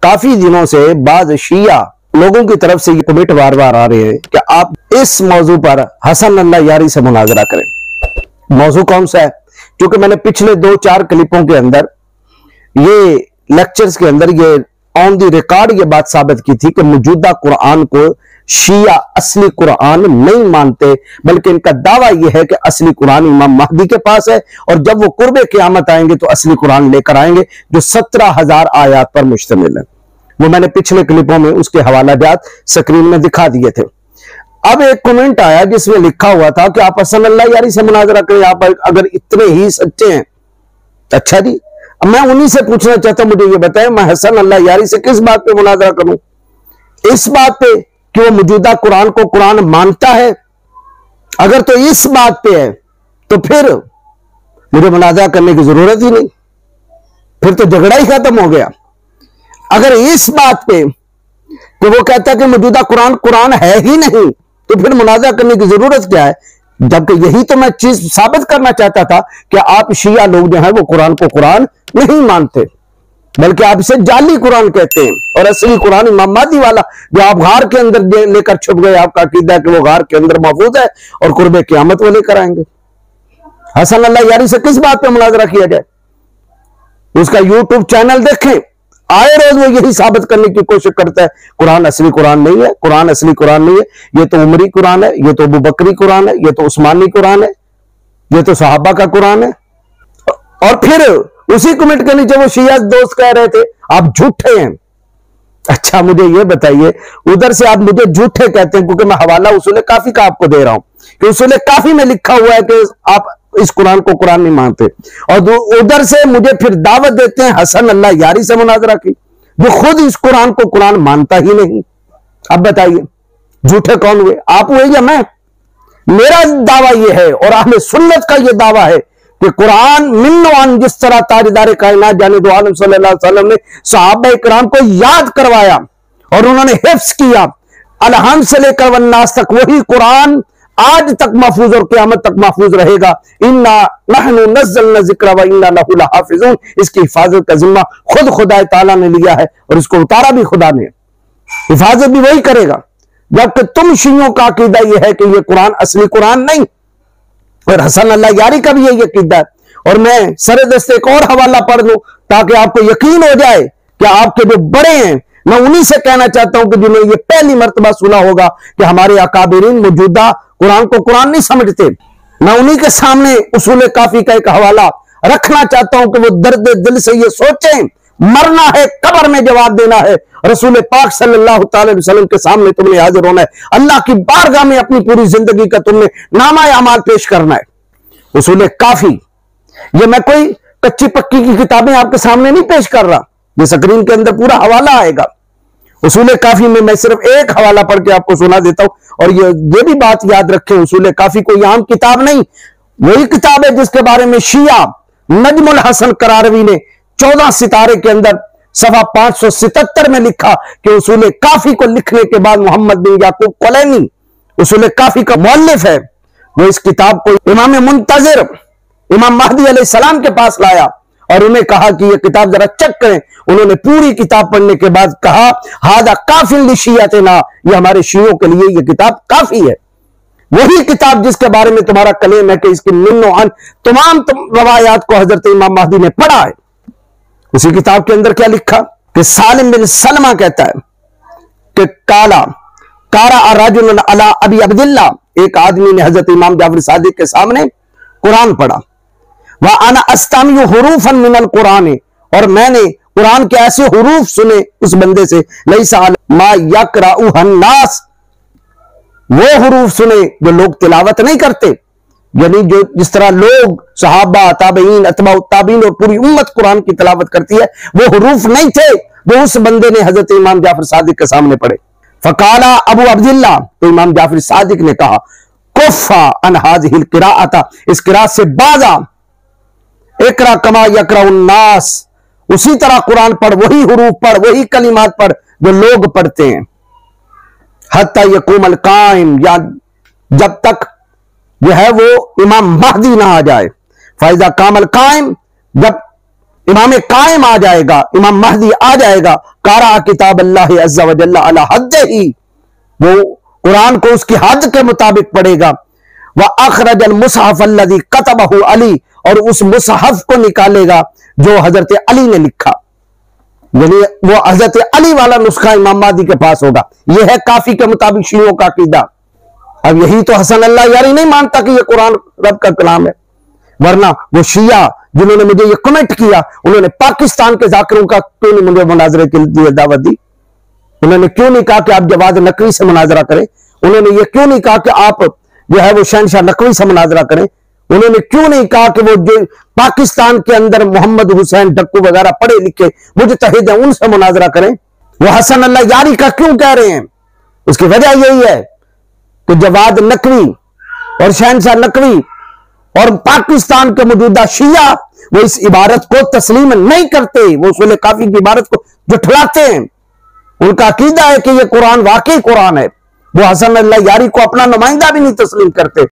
काफी दिनों से बाद शिया लोगों की तरफ से ये कमेंट बार बार आ रहे हैं कि आप इस मौजू पर हसन अल्लाह यारी से मुनाजरा करें। मौजू कौन सा है? क्योंकि मैंने पिछले 2-4 क्लिपों के अंदर ये लेक्चर्स के अंदर ये ऑन द रिकॉर्ड ये बात साबित की थी कि मौजूदा कुरान को शिया असली कुरान नहीं मानते, बल्कि इनका दावा यह है कि असली कुरान इमाम महदी के पास है और जब वो कुर्बे क़यामत आएंगे तो असली कुरान लेकर आएंगे जो 17,000 आयात पर मुश्तमिल है। वो मैंने पिछले क्लिपों में उसके हवाला जात स्क्रीन में दिखा दिए थे। अब एक कमेंट आया जिसमें लिखा हुआ था कि आप हसन अल्लाह यारी से मुनाजरा करें, आप अगर इतने ही सच्चे हैं। अच्छा जी, अब मैं उन्हीं से पूछना चाहता हूं, मुझे ये बताएं मैं हसन अल्लाह यारी से किस बात पे मुनाजरा करूं? इस बात पे कि वो मौजूदा कुरान को कुरान मानता है? अगर तो इस बात पे है तो फिर मुझे मुनाजरा करने की जरूरत ही नहीं, फिर तो झगड़ा ही खत्म हो गया। अगर इस बात पे कि वो कहता है कि मौजूदा कुरान कुरान है ही नहीं, तो फिर मुनाजरा करने की जरूरत क्या है? जबकि यही तो मैं चीज साबित करना चाहता था कि आप शिया लोग जो है वो कुरान को कुरान नहीं मानते, बल्कि आप इसे जाली कुरान कहते हैं और असली कुरान इमाम महदी वाला जो आप गार के अंदर लेकर छुप गए। आपका अकीदा है कि वो गार के अंदर महफूज है और कुर्बे क़यामत वो लेकर आएंगे। हसन अल्लाह यारी से किस बात पे मुनाजरा किया जाए? उसका यूट्यूब चैनल देखें, आए रोज वो यही साबित करने की कोशिश करता है कुरान असली कुरान नहीं है, कुरान असली कुरान नहीं है, ये तो उमरी कुरान है, ये तो अबू बकरी कुरान है, ये तो उस्मानी कुरान है, ये तो सहाबा का कुरान है। और फिर उसी कमेंट के नीचे वो शिया दोस्त कह रहे थे आप झूठे हैं। अच्छा मुझे ये बताइए, उधर से आप मुझे झूठे कहते हैं क्योंकि मैं हवाला उसूल काफी का आपको दे रहा हूं कि उसूल काफी में लिखा हुआ है कि आप इस कुरान को कुरान नहीं मानते, और उधर से मुझे फिर दावत देते हैं हसन अल्लाह यारी से मुनाजरा की, जो खुद इस कुरान को कुरान मानता ही नहीं। अब बताइए झूठे कौन हुए, आप हुए या मैं? मेरा दावा यह है और अहले सुन्नत का यह दावा है कि कुरान मिन्नवान, जिस तरह ताजदार कायनात जाने दो आलम सल्लल्लाहु अलैहि वसल्लम ने सहाबा इकराम को याद करवाया और उन्होंने हिफ्ज किया, अलहम से लेकर वन्नास तक वही कुरान आज तक महफूज और क़यामत तक महफूज रहेगा। इन्ना नहनु नज़्ज़लना ज़िक्र व इन्ना लहु लहाफ़िज़ून, इसकी हिफाजत का जिम्मा खुद खुदा ताला ने लिया है और इसको उतारा भी खुदा ने, हिफाजत भी वही करेगा। जबकि तुम शियों का अकीदा यह है कि यह कुरान असली कुरान नहीं, और हसन अल्लाह यारी का भी यही अकीदा है। और मैं सरदस्त एक और हवाला पढ़ दूं ताकि आपको यकीन हो जाए कि आपके जो बड़े हैं, मैं उन्हीं से कहना चाहता हूं कि जिन्हें ये पहली मर्तबा सुना होगा कि हमारे अकाबिरीन मौजूदा कुरान को कुरान नहीं समझते, मैं उन्हीं के सामने उसूल काफी का एक हवाला रखना चाहता हूं कि वो दर्द दिल से ये सोचें, मरना है, कब्र में जवाब देना है, रसूल पाक सल्लल्लाहु अलैहि वसल्लम के सामने तुमने हाजिर होना है, अल्लाह की बारगाह में अपनी पूरी जिंदगी का तुमने नामा अमाल पेश करना है। उसूल काफी, ये मैं कोई कच्ची पक्की की किताबें आपके सामने नहीं पेश कर रहा, ये स्क्रीन के अंदर पूरा हवाला आएगा। उसूल काफी में मैं सिर्फ एक हवाला पढ़ के आपको सुना देता हूं, और ये भी बात याद रखें, उसूल काफी कोई आम किताब नहीं, वही किताब है जिसके बारे में शिया नजमुल हसन करारवी ने 14 सितारे के अंदर सफा 577 में लिखा कि उसूल काफी को लिखने के बाद मोहम्मद बिन याकूब कोलैनी उसूल काफी का मुअल्लिफ है, वो इस किताब को इमाम मुंतजिर इमाम महदी अलैहिस्सलाम के पास लाया और उन्हें कहा कि ये किताब जरा चेक करें। उन्होंने पूरी किताब पढ़ने के बाद कहा हादा काफिल लिशियतना, ये हमारे शियों के लिए ये किताब काफी है। वही किताब जिसके बारे में तुम्हारा कलेम है कि इसकी निम्न तमाम रवायात को हजरत इमाम महदी ने पढ़ा है। उसी किताब के अंदर क्या लिखा कि सालिम बिन सलमा कहता है कि कारा अर्रजुल अला अबी अब्दुल्लाह, एक आदमी ने हजरत इमाम जाफर सादिक के सामने कुरान पढ़ा, वह अना अस्तामी हुरूफन मिनल कुरान, और मैंने कुरान के ऐसे हुरूफ सुने उस बंदे से, लैसा मा यक़राउहन नास, वो हुरूफ सुने जो लोग तिलावत नहीं करते, यानी जो जिस तरह लोग सहाबा ताबईन अतबाउ ताबीन और पूरी उम्मत कुरान की तिलावत करती है, वो हुरूफ नहीं थे वो उस बंदे ने हजरत इमाम जाफर सादिक के सामने पढ़े। फकाला अबू अब्दुल्लाह, तो इमाम जाफर सादिक ने कहा कुफ़ा अन हाज़िहिल क़िराअता, इस क़िराअत से बाज़ा, इक़रा कमा यक़राउन नास, उसी तरह कुरान पढ़, वही हुरूफ पढ़, वही कलिमात पढ़ जो लोग पढ़ते हैं। हत्ता यक़ूमल कायम, या जब तक जो है वो इमाम महदी ना आ जाए। फ़ाइज़ा कामल कायम, जब इमाम कायम आ जाएगा, इमाम महदी आ जाएगा, कारा किताब अल्लाह अज़्ज़ा व जल्ला अला हद्दिही, वो कुरान को उसकी हद के मुताबिक पढ़ेगा। व अखरजल मुसहफ अल्लज़ी कतबहु अली, और उस मुसहफ को निकालेगा जो हजरत अली ने लिखा, यानी वो हजरत अली वाला नुस्खा इमाम महदी के पास होगा। यह है काफी के मुताबिक शियों का अकीदा। अब यही तो हसन अल्लाह यारी नहीं मानता कि यह कुरान रब का कलाम है, वरना वो शिया जिन्होंने मुझे ये कमेंट किया, उन्होंने पाकिस्तान के जाकिरों का क्यों नहीं मुझे मुनाजरे के लिए दावत दी? उन्होंने क्यों नहीं कहा कि आप जवाद नकवी से मुनाजरा करें? उन्होंने ये क्यों नहीं कहा कि आप जो है वो शहनशाह नकवी से मुनाजरा करें? उन्होंने क्यों नहीं कहा कि वो जो पाकिस्तान के अंदर मोहम्मद हुसैन डक्कू वगैरह पढ़े लिखे मुजतहिद हैं उनसे मुनाजरा करें? वो हसन अल्लाह यारी का क्यों कह रहे हैं? उसकी वजह यही है कि जवाद नकवी और शहनशाह नकवी और पाकिस्तान के मौजूदा शिया वो इस इबारत को तस्लीम नहीं करते, वो उसूल काफी की इबारत को जुठलाते हैं। उनका अकीदा है कि ये कुरान वाकई कुरान है। वो हसन अल्लाह यारी को अपना नुमाइंदा भी नहीं तस्लीम करते।